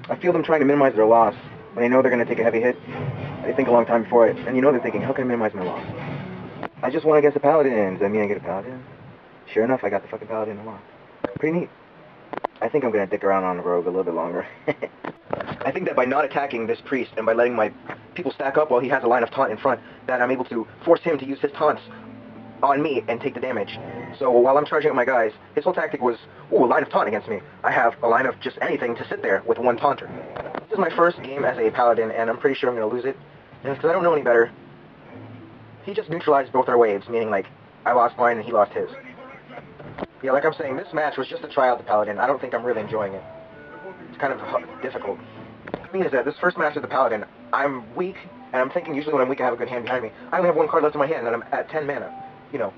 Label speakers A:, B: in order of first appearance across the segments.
A: I feel them trying to minimize their loss when they know they're going to take a heavy hit. They think a long time before it, and you know they're thinking, how can I minimize my loss? I just won against the paladin. Does that mean I get a paladin? Sure enough, I got the fucking paladin and lost. Pretty neat. I think I'm going to dick around on the rogue a little bit longer. I think that by not attacking this priest and by letting my people stack up while he has a line of taunt in front, that I'm able to force him to use his taunts on me and take the damage. So while I'm charging up my guys, his whole tactic was, ooh, a line of taunt against me. I have a line of just anything to sit there with one taunter. This is my first game as a paladin, and I'm pretty sure I'm going to lose it. And it's because I don't know any better. He just neutralized both our waves, meaning like, I lost mine and he lost his. Yeah, like I'm saying, this match was just a try out the paladin. I don't think I'm really enjoying it. It's kind of difficult. The thing is that this first match with the paladin, I'm weak, and I'm thinking usually when I'm weak I have a good hand behind me. I only have one card left in my hand, and I'm at 10 mana. You know,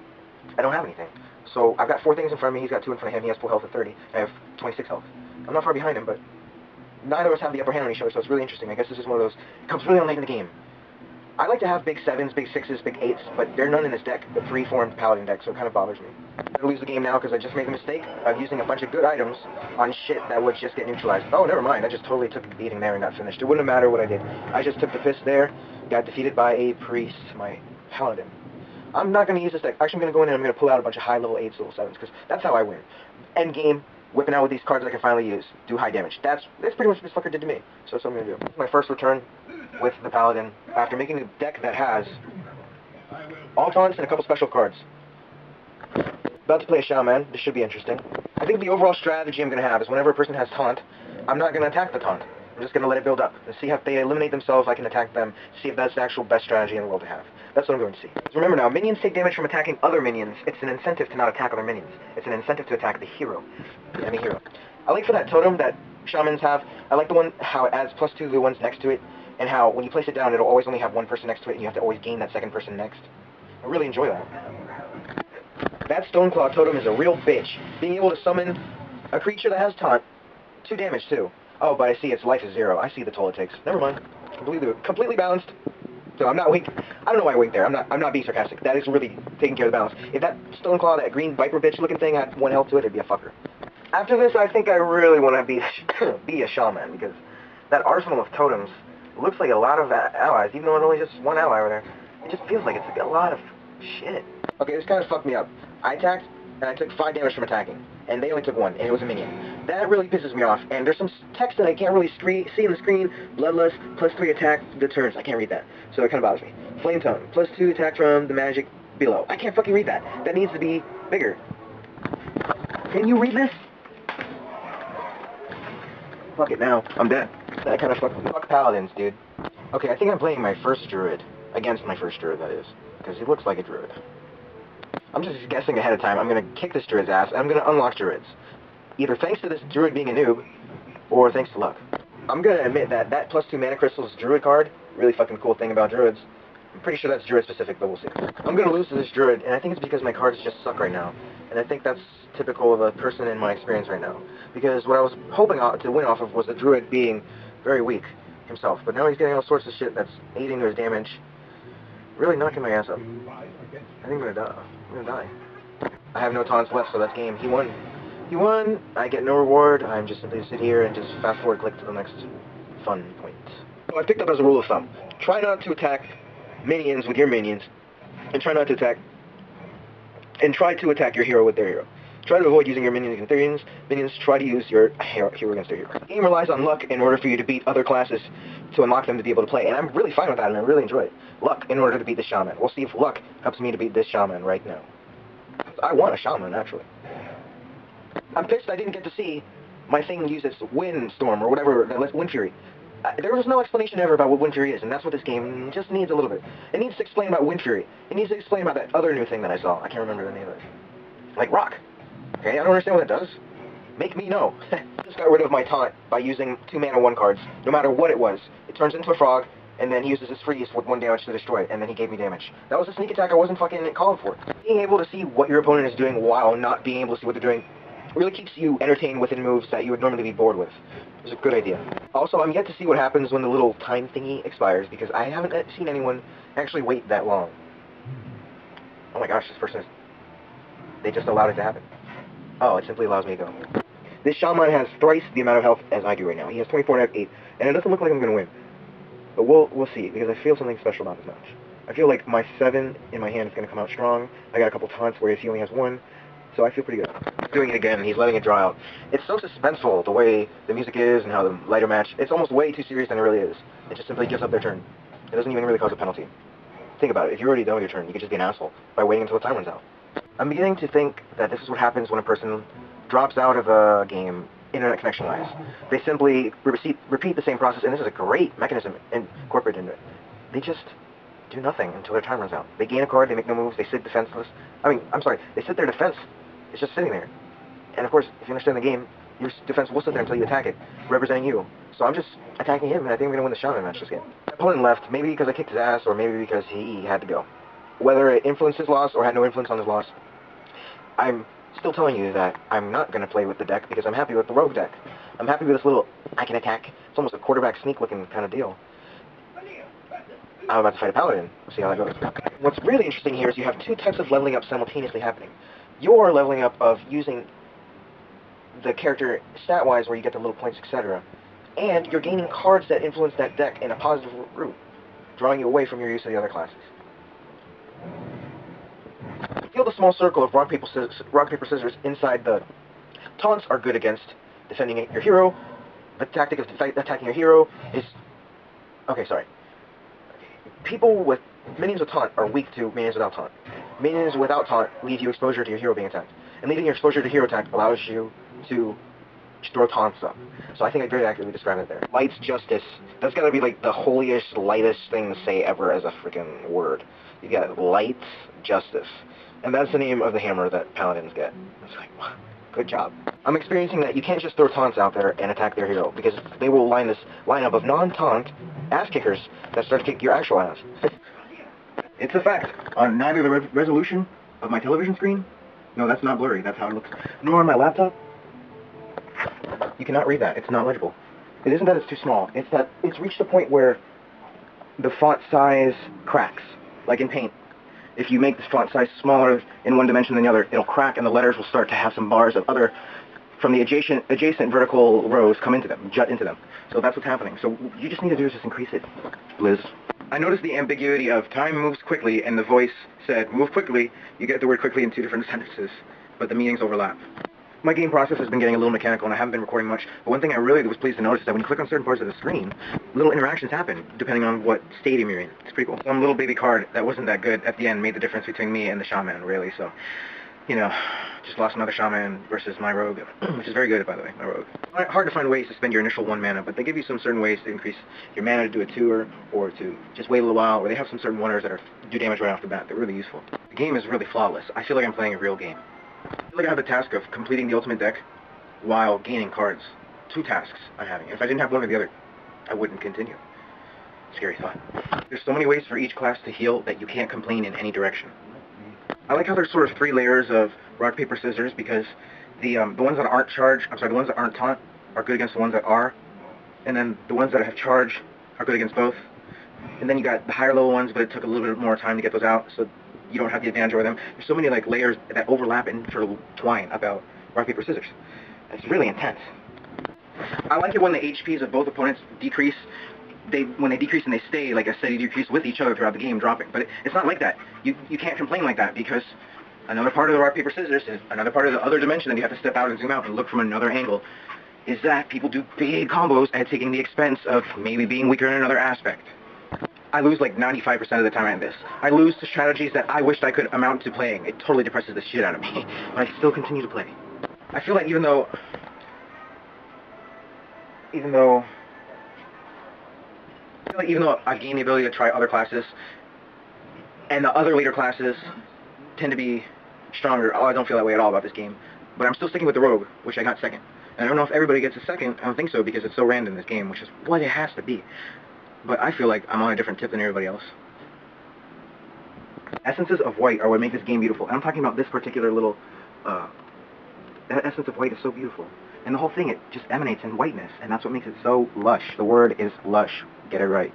A: I don't have anything. So I've got 4 things in front of me, he's got 2 in front of him, he has full health at 30, I have 26 health. I'm not far behind him, but neither of us have the upper hand on each other, so it's really interesting. I guess this is one of those, it comes really on late in the game. I like to have big 7s, big 6s, big 8s, but there are none in this deck, the pre-formed paladin deck, so it kind of bothers me. I'm going to lose the game now because I just made the mistake of using a bunch of good items on shit that would just get neutralized. Oh, never mind, I just totally took the beating there and got finished. It wouldn't matter what I did. I just took the piss there, got defeated by a priest, my paladin. I'm not going to use this deck. Actually, I'm going to go in and I'm going to pull out a bunch of high level 8s, level 7s, because that's how I win. End game, whipping out with these cards I can finally use, do high damage. That's pretty much what this fucker did to me. So that's what I'm going to do. This is my first return with the paladin after making a deck that has all taunts and a couple special cards. About to play a shaman. This should be interesting. I think the overall strategy I'm going to have is whenever a person has taunt, I'm not going to attack the taunt. I'm just going to let it build up and see if they eliminate themselves, I can attack them, see if that's the actual best strategy in the world to have. That's what I'm going to see. So remember now, minions take damage from attacking other minions. It's an incentive to not attack other minions. It's an incentive to attack the hero, the enemy hero. I like for that totem that shamans have, I like the one how it adds +2 to the ones next to it, and how when you place it down, it'll always only have one person next to it, and you have to always gain that second person next. I really enjoy that. That Stoneclaw totem is a real bitch. Being able to summon a creature that has taunt, 2 damage too. Oh, but I see its life is 0. I see the toll it takes. Never mind. Completely balanced. So I'm not weak. I don't know why I winked there. I'm not being sarcastic. That is really taking care of the balance. If that Stoneclaw, that green viper bitch looking thing had 1 health to it, it'd be a fucker. After this, I think I really want to be a shaman, because that arsenal of totems looks like a lot of allies, even though it's only just 1 ally over there. It just feels like it's a lot of shit. Okay, this kind of fucked me up. I attacked, and I took 5 damage from attacking, and they only took 1, and it was a minion. That really pisses me off, and there's some text that I can't really see in the screen. Bloodlust, +3 attack deterrence. I can't read that, so it kind of bothers me. Flame tongue, +2 attack from the magic below. I can't fucking read that. That needs to be bigger. Can you read this? Fuck it now. I'm dead. That kind of fuck paladins, dude. Okay, I think I'm playing my first druid. Against my first druid, that is. Because he looks like a druid. I'm just guessing ahead of time. I'm going to kick this druid's ass, and I'm going to unlock druids. Either thanks to this druid being a noob, or thanks to luck. I'm going to admit that +2 mana crystals druid card, really fucking cool thing about druids. I'm pretty sure that's druid specific, but we'll see. I'm going to lose to this druid, and I think it's because my cards just suck right now. And I think that's typical of a person in my experience right now. Because what I was hoping to win off of was the druid being very weak himself. But now he's getting all sorts of shit that's aiding to his damage. Really knocking my ass up. I think I'm gonna die. I have no taunts left, so that's game. He won. He won. I get no reward. I'm just simply to sit here and just fast forward click to the next fun point. So I picked up as a rule of thumb. Try not to attack minions with your minions. And try to attack your hero with their hero. Try to avoid using your minions against their minions. Try to use your hero against their hero. The game relies on luck in order for you to beat other classes to unlock them to be able to play. And I'm really fine with that, and I really enjoy it. Luck in order to beat the shaman. We'll see if luck helps me to beat this shaman right now. I want a shaman, actually. I'm pissed I didn't get to see my thing use its windstorm or whatever, wind fury. There was no explanation ever about what Wind Fury is, and that's what this game just needs a little bit. It needs to explain about Wind Fury. It needs to explain about that other new thing that I saw. I can't remember the name of it. Like rock. Okay, I don't understand what that does. Make me know. Just got rid of my taunt by using 2 mana 1 cards, no matter what it was. It turns into a frog, and then he uses his freeze with 1 damage to destroy it, and then he gave me damage. That was a sneak attack I wasn't fucking calling for. Being able to see what your opponent is doing while not being able to see what they're doing really keeps you entertained with moves that you would normally be bored with. It's a good idea. Also, I'm yet to see what happens when the little time thingy expires, because I haven't seen anyone actually wait that long. Oh my gosh, this person is... They just allowed it to happen. Oh, it simply allows me to go. This shaman has thrice the amount of health as I do right now. He has 24 and I have 8, and it doesn't look like I'm going to win. But we'll see, because I feel something special about this match. I feel like my 7 in my hand is going to come out strong. I got a couple taunts, whereas he only has 1. So I feel pretty good. He's doing it again. He's letting it draw out. It's so suspenseful, the way the music is and how the lighter match. It's almost way too serious than it really is. It just simply gives up their turn. It doesn't even really cause a penalty. Think about it. If you're already done with your turn, you could just be an asshole by waiting until the time runs out. I'm beginning to think that this is what happens when a person drops out of a game internet connection-wise. They simply repeat the same process, and this is a great mechanism incorporated into it. They just do nothing until their time runs out. They gain a card, they make no moves, they sit defenseless. They sit there defense. It's just sitting there. And of course, if you understand the game, your defense will sit there until you attack it, representing you. So I'm just attacking him, and I think I'm going to win the shaman match this game. My opponent left, maybe because I kicked his ass, or maybe because he had to go. Whether it influenced his loss or had no influence on his loss, I'm still telling you that I'm not going to play with the deck because I'm happy with the rogue deck. I'm happy with this little, I can attack. It's almost a quarterback sneak looking kind of deal. I'm about to fight a paladin. We'll see how that goes. What's really interesting here is you have 2 types of leveling up simultaneously happening. Your leveling up of using the character stat-wise where you get the little points, etc. And you're gaining cards that influence that deck in a positive route, drawing you away from your use of the other classes. Feel the small circle of rock, paper, scissors inside the taunts are good against defending your hero. The tactic of attacking your hero is... Okay, sorry. People with minions with taunt are weak to minions without taunt. Minions without taunt leave you exposure to your hero being attacked. And leaving your exposure to hero attack allows you to throw taunts up. So I think I very accurately described it there. Light's Justice. That's gotta be like the holiest, lightest thing to say ever as a freaking word. You got Light's Justice. And that's the name of the hammer that paladins get. It's like, wow, good job. I'm experiencing that you can't just throw taunts out there and attack their hero, because they will line this lineup of non-taunt ass-kickers that start to kick your actual ass. It's a fact. On neither the resolution of my television screen, no, that's not blurry, that's how it looks, nor on my laptop, you cannot read that. It's not legible. It isn't that it's too small, it's that it's reached a point where the font size cracks, like in paint. If you make the font size smaller in one dimension than the other, it'll crack and the letters will start to have some bars of other, from the adjacent vertical rows come into them, jut into them. So that's what's happening. So you just need to do is just increase it, Liz. I noticed the ambiguity of time moves quickly, and the voice said, move quickly. You get the word quickly in 2 different sentences, but the meanings overlap. My game process has been getting a little mechanical, and I haven't been recording much, but one thing I really was pleased to notice is that when you click on certain parts of the screen, little interactions happen, depending on what stadium you're in. It's pretty cool. Some little baby card that wasn't that good at the end made the difference between me and the shaman, really, so, you know, just lost another shaman versus my rogue, which is very good, by the way, my rogue. Hard to find ways to spend your initial 1 mana, but they give you some certain ways to increase your mana to do a 2-er, or to just wait a little while, or they have some certain 1-ers that do damage right off the bat. They're really useful. The game is really flawless. I feel like I'm playing a real game. I feel like I have the task of completing the ultimate deck while gaining cards. 2 tasks I'm having. If I didn't have one or the other, I wouldn't continue. Scary thought. There's so many ways for each class to heal that you can't complain in any direction. I like how there's sort of 3 layers of rock, paper, scissors, because the ones that aren't the ones that aren't taunt are good against the ones that are, and then the ones that have charge are good against both. And then you got the higher level ones, but it took a little bit more time to get those out, so you don't have the advantage over them. There's so many like layers that overlap and sort of twine about rock, paper, scissors. It's really intense. I like it when the HPs of both opponents decrease. When they decrease and they stay like a steady decrease with each other throughout the game, dropping. But it's not like that. You can't complain like that, because another part of the rock, paper, scissors is another part of the other dimension that you have to step out and zoom out and look from another angle, is that people do big combos at taking the expense of maybe being weaker in another aspect. I lose like 95% of the time at this. I lose to strategies that I wished I could amount to playing. It totally depresses the shit out of me, but I still continue to play. I feel like even though I've gained the ability to try other classes, and the other later classes tend to be stronger, I don't feel that way at all about this game. But I'm still sticking with the rogue, which I got second. And I don't know if everybody gets a second. I don't think so, because it's so random, this game, which is what it has to be. But I feel like I'm on a different tip than everybody else. Essences of white are what make this game beautiful. And I'm talking about this particular little... that essence of white is so beautiful. And the whole thing, it just emanates in whiteness. And that's what makes it so lush. The word is lush. Get it right.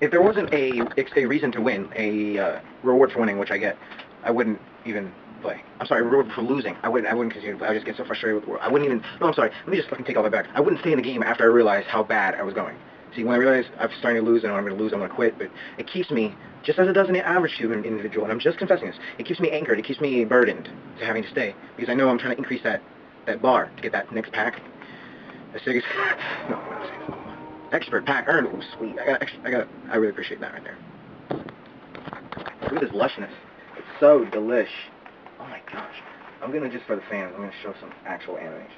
A: If there wasn't a reason to win, a reward for winning, which I get, I wouldn't even play. I'm sorry, reward for losing. I wouldn't, because I just get so frustrated with the world. I wouldn't even, no, I'm sorry, let me just fucking take all that back. I wouldn't stay in the game after I realized how bad I was going. See, when I realize I'm starting to lose and I'm going to lose, I'm going to quit, but it keeps me, just as it does an average human individual, and I'm just confessing this, it keeps me anchored, it keeps me burdened to having to stay, because I know I'm trying to increase that bar to get that next pack. The sickest, no, I'm not saying this. Expert pack earned. Ooh, sweet. I really appreciate that right there. Look at this lushness. It's so delish. Oh my gosh. I'm gonna, just for the fans, I'm gonna show some actual animation.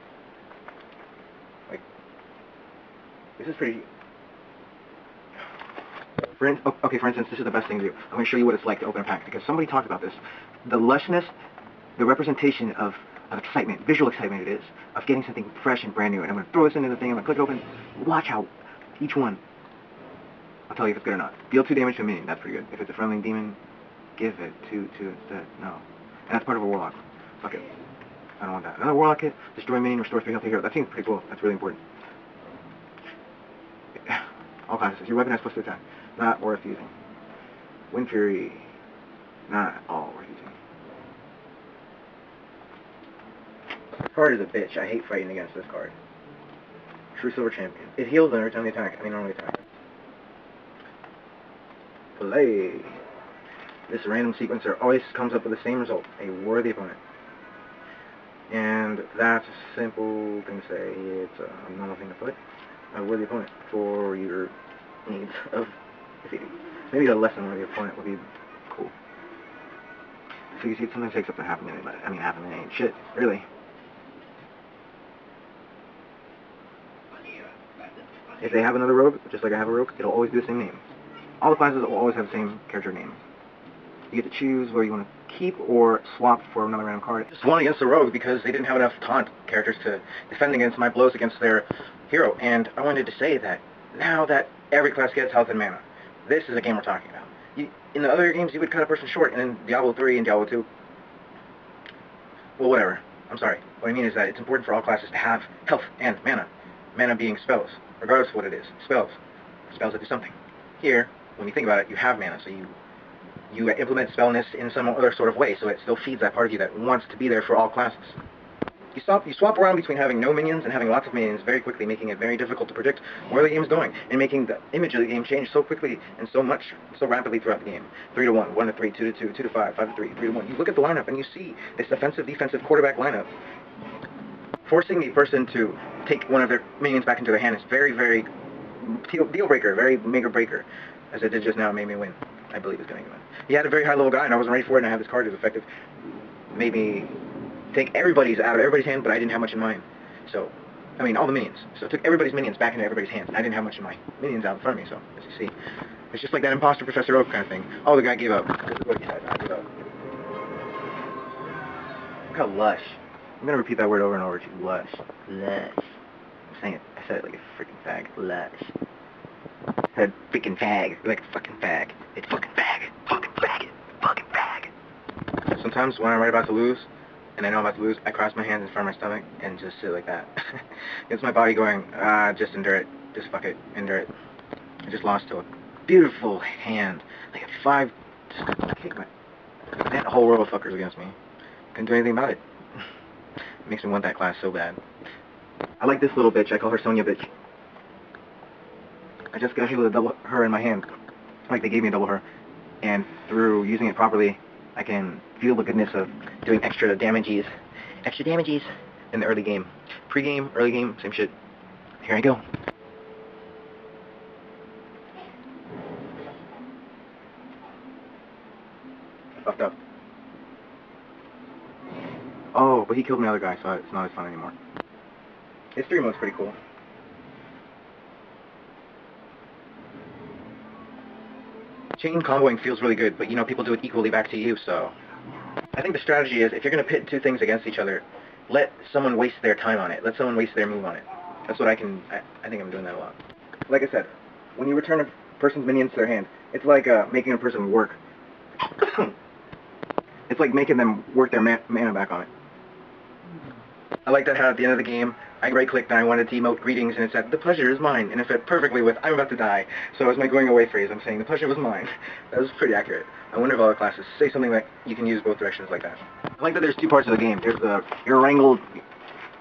A: Like, this is pretty. Okay, for instance, this is the best thing to do. I'm gonna show you what it's like to open a pack, because somebody talked about this. The lushness, the representation of excitement, visual excitement it is, of getting something fresh and brand new. And I'm gonna throw this into the thing, I'm gonna click it open. Watch how each one, I'll tell you if it's good or not. Deal 2 damage to a minion, that's pretty good. If it's a friendly demon, give it 2 instead. No. And that's part of a warlock. Fuck it. I don't want that. Another warlock hit, destroy minion, restore 3 health to hero. That seems pretty cool. That's really important. All classes. Your weapon has +2 attack. Not worth using. Wind Fury. Not at all worth using. This card is a bitch. I hate fighting against this card. True Silver Champion. It heals them every time they attack. I mean, normally attack. Play. This random sequencer always comes up with the same result. A worthy opponent. And that's a simple thing to say. It's a normal thing to put. A worthy opponent for your needs of defeating. Maybe a less than worthy opponent would be cool. So you see, it sometimes takes up to half a minute, but I mean, half a minute ain't shit, really. If they have another rogue, just like I have a rogue, it'll always be the same name. All the classes will always have the same character name. You get to choose where you want to keep or swap for another random card. Just won against the rogue because they didn't have enough taunt characters to defend against my blows against their hero. And I wanted to say that now that every class gets health and mana, this is a game we're talking about. In the other games, you would cut a person short, and in Diablo 3 and Diablo 2, well, whatever. I'm sorry. What I mean is that it's important for all classes to have health and mana. Mana being spells, regardless of what it is. Spells. Spells that do something. Here, when you think about it, you have mana, so you implement spellness in some other sort of way, so it still feeds that part of you that wants to be there for all classes. You swap around between having no minions and having lots of minions very quickly, making it very difficult to predict where the game is going, and making the image of the game change so quickly and so rapidly throughout the game. 3 to 1, 1 to 3, 2 to 2, 2 to 5, 5 to 3, 3 to 1. You look at the lineup and you see this offensive-defensive quarterback lineup. Forcing the person to take one of their minions back into their hand is very, very deal breaker, very make or breaker. As it did just now, it made me win. I believe it's going to win. He had a very high level guy, and I wasn't ready for it, and I had this card as effective. Made me take everybody's out of everybody's hand, but I didn't have much in mine. So, I mean, all the minions. So it took everybody's minions back into everybody's hands, and I didn't have much in my minions out in front of me, so, as you see. It's just like that imposter Professor Oak kind of thing. Oh, the guy gave up. This is what he said. I gave up. Look how lush. I'm going to repeat that word over and over to you. Lush. Lush. I'm saying it. I said it like a freaking fag. Lush. I said freaking fag. Like a fucking fag. It's fucking fag. Fucking faggot. Fucking fag. Sometimes when I'm right about to lose, and I know I'm about to lose, I cross my hands in front of my stomach and just sit like that. It's my body going, just endure it. Just fuck it. Endure it. I just lost to a beautiful hand. Like a 5. Just kick my... That whole row of fuckers against me. Couldn't do anything about it. It makes me want that class so bad. I like this little bitch. I call her Sonya bitch. I just got hit with a double her in my hand. Like they gave me a double her. And through using it properly, I can feel the goodness of doing extra damages. Extra damages in the early game. Pre-game, early game, same shit. Here I go. I fucked up. Oh, but he killed my other guy, so it's not as fun anymore. History mode's pretty cool. Chain comboing feels really good, but you know, people do it equally back to you, so... I think the strategy is, if you're going to pit 2 things against each other, let someone waste their time on it. Let someone waste their move on it. That's what I think I'm doing that a lot. Like I said, when you return a person's minions to their hand, it's like making a person work. It's like making them work their mana back on it. I like that how at the end of the game, I right-clicked and I wanted to emote greetings, and it said, "The pleasure is mine," and it fit perfectly with, "I'm about to die." So as my going away phrase, I'm saying, "The pleasure was mine." That was pretty accurate. I wonder if all the classes say something that you can use both directions like that. I like that there's two parts of the game. There's the, you're wrangled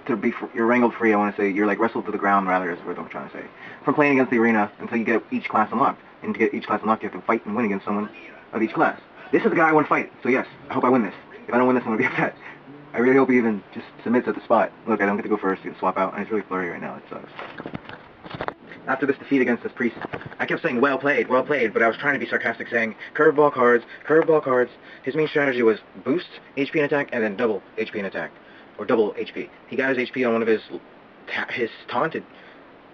A: you're wrangled free, I want to say, you're like wrestled to the ground rather, is what I'm trying to say. From playing against the arena until you get each class unlocked. And to get each class unlocked, you have to fight and win against someone of each class. This is the guy I want to fight, so yes, I hope I win this. If I don't win this, I'm going to be upset. I really hope he even just submits at the spot. Look, I don't get to go first, you get to swap out, and it's really blurry right now, it sucks. After this defeat against this priest, I kept saying, well played, but I was trying to be sarcastic, saying, curveball cards, curveball cards. His main strategy was boost HP and attack, and then double HP and attack. Or double HP. He got his HP on one of his taunted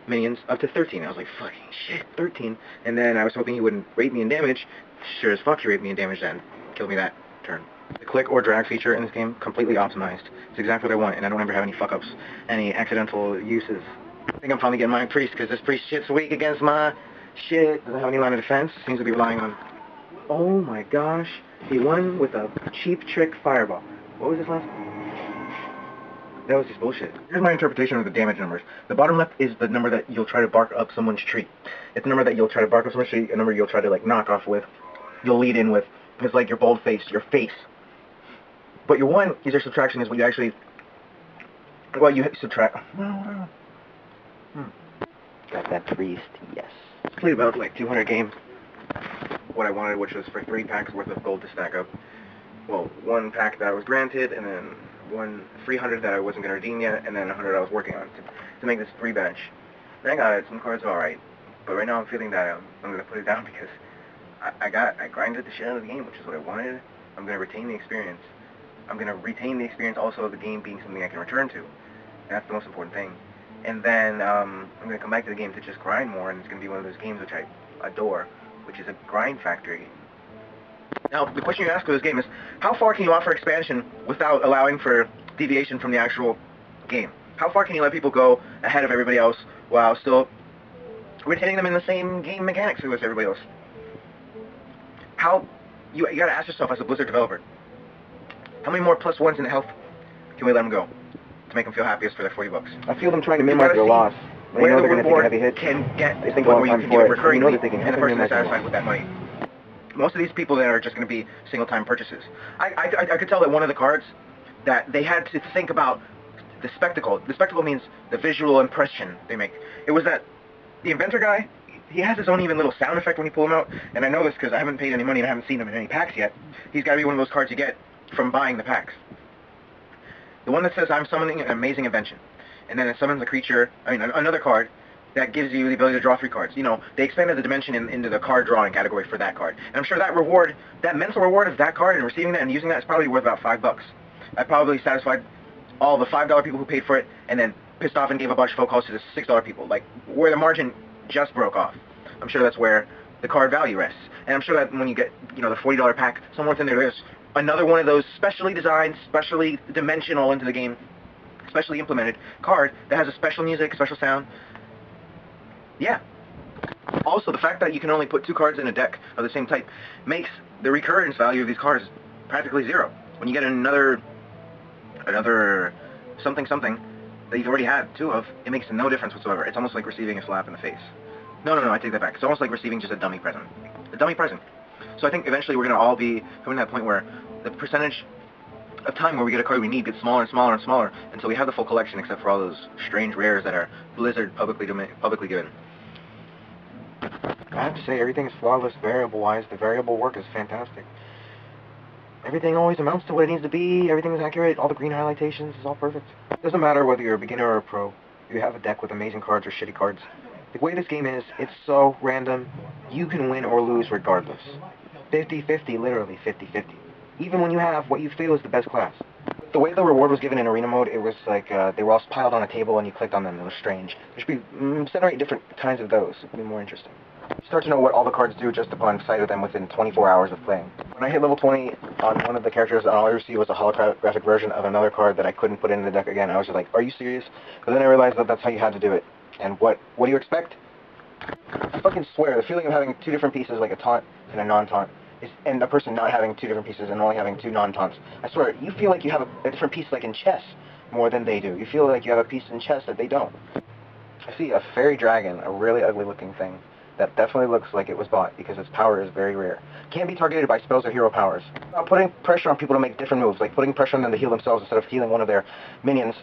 A: minions up to 13. I was like, fucking shit, 13. And then I was hoping he wouldn't rate me in damage. Sure as fuck he raped me in damage then. Killed me that turn. The click or drag feature in this game, completely optimized. It's exactly what I want, and I don't ever have any fuck-ups, any accidental uses. I think I'm finally getting my priest, because this priest shit's weak against my shit. Doesn't have any line of defense. Seems to be relying on... Oh my gosh. He won with a cheap trick fireball. What was his last... That was just bullshit. Here's my interpretation of the damage numbers. The bottom left is the number that you'll try to bark up someone's tree. It's the number that you'll try to bark up someone's tree, a number you'll try to, like, knock off with. You'll lead in with. It's like your bold face, your face. But your one is your subtraction is what you actually... Well, you subtract...
B: Got that priest, yes.
A: Played about, like, 200 games. What I wanted, which was for 3 packs worth of gold to stack up. Well, 1 pack that I was granted, and then 300 that I wasn't going to redeem yet, and then 100 I was working on to make this 3 bench. And I got it. Some cards are alright. But right now I'm feeling that I'm going to put it down because I grinded the shit out of the game, which is what I wanted. I'm going to retain the experience. I'm going to retain the experience also of the game being something I can return to. And that's the most important thing. And then I'm going to come back to the game to just grind more, and it's going to be one of those games which I adore, which is a grind factory. Now, the question you ask for this game is, how far can you offer expansion without allowing for deviation from the actual game? How far can you let people go ahead of everybody else while still retaining them in the same game mechanics as everybody else? You gotta ask yourself as a Blizzard developer, how many more +1s in health can we let them go to make them feel happiest for their $40? I feel them trying to minimize their loss. They know they're going to take a heavy hit. Can get they think where you can do it recurringly, and the person is satisfied with that money. Most of these people that are just going to be single-time purchases. I could tell that one of the cards that they had to think about the spectacle. The spectacle means the visual impression they make. It was that the inventor guy, he has his own even little sound effect when you pull him out, and I know this because I haven't paid any money and I haven't seen him in any packs yet. He's got to be one of those cards you get from buying the packs. The one that says, I'm summoning an amazing invention. And then it summons a creature, another card, that gives you the ability to draw 3 cards. You know, they expanded the dimension into the card drawing category for that card. And I'm sure that reward, that mental reward of that card and receiving that and using that is probably worth about $5. I probably satisfied all the $5 people who paid for it and then pissed off and gave a bunch of phone calls to the $6 people. Like, where the margin just broke off. I'm sure that's where the card value rests. And I'm sure that when you get, the $40 pack, somewhere within there's another one of those specially designed, specially dimensional into the game, specially implemented card that has a special music, special sound. Yeah. Also, the fact that you can only put 2 cards in a deck of the same type makes the recurrence value of these cards practically 0. When you get another something that you've already had 2 of, it makes no difference whatsoever. It's almost like receiving a slap in the face. No, I take that back. It's almost like receiving just a dummy present. A dummy present. So I think eventually we're going to all be coming to that point where the percentage of time where we get a card we need gets smaller and smaller and smaller until we have the full collection except for all those strange rares that are Blizzard publicly given. I have to say, everything is flawless variable-wise. The variable work is fantastic. Everything always amounts to what it needs to be. Everything is accurate. All the green highlightations is all perfect. It doesn't matter whether you're a beginner or a pro. You have a deck with amazing cards or shitty cards. The way this game is, it's so random. You can win or lose regardless. 50-50, literally 50-50. Even when you have what you feel is the best class. The way the reward was given in arena mode, it was like they were all piled on a table and you clicked on them. It was strange. There should be 7 or 8 different kinds of those. It would be more interesting. You start to know what all the cards do just upon sight of them within 24 hours of playing. When I hit level 20 on one of the characters, all I received was a holographic version of another card that I couldn't put in the deck again. I was just like, are you serious? But then I realized that that's how you had to do it. And what do you expect? I fucking swear, the feeling of having 2 different pieces, like a taunt and a non-taunt, and a person not having 2 different pieces and only having 2 non-taunts. I swear, you feel like you have a different piece like in chess. more than they do. You feel like you have a piece in chess that they don't. I see a fairy dragon, a really ugly looking thing that definitely looks like it was bought because its power is very rare. Can't be targeted by spells or hero powers. Putting pressure on people to make different moves, like putting pressure on them to heal themselves instead of healing one of their minions,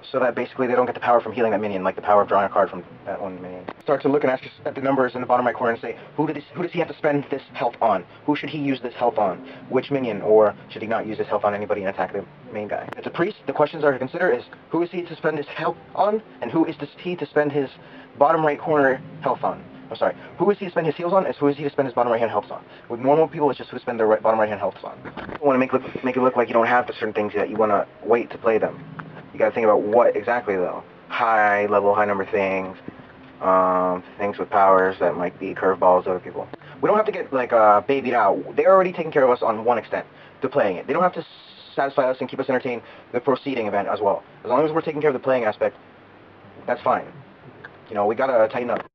A: so that basically they don't get the power from healing that minion, like the power of drawing a card from that one minion. Start to look and ask at the numbers in the bottom right corner and say, who does he have to spend this health on? Who should he use this health on? Which minion? Or should he not use this health on anybody and attack the main guy? If it's a priest, the questions are to consider is, who is he to spend his health on? And who is he to spend his bottom right corner health on? I'm sorry, who is he to spend his heals on, and who is he to spend his bottom right hand health on? With normal people, it's just who to spend their bottom right hand health on. You want to make it look like you don't have certain things yet. You want to wait to play them. You got to think about what exactly though. High level, high number things, things with powers that might be curveballs to other people. We don't have to get like babied out. They're already taking care of us on one extent to playing it. They don't have to satisfy us and keep us entertained the proceeding event as well. As long as we're taking care of the playing aspect, that's fine. You know, we gotta tighten up.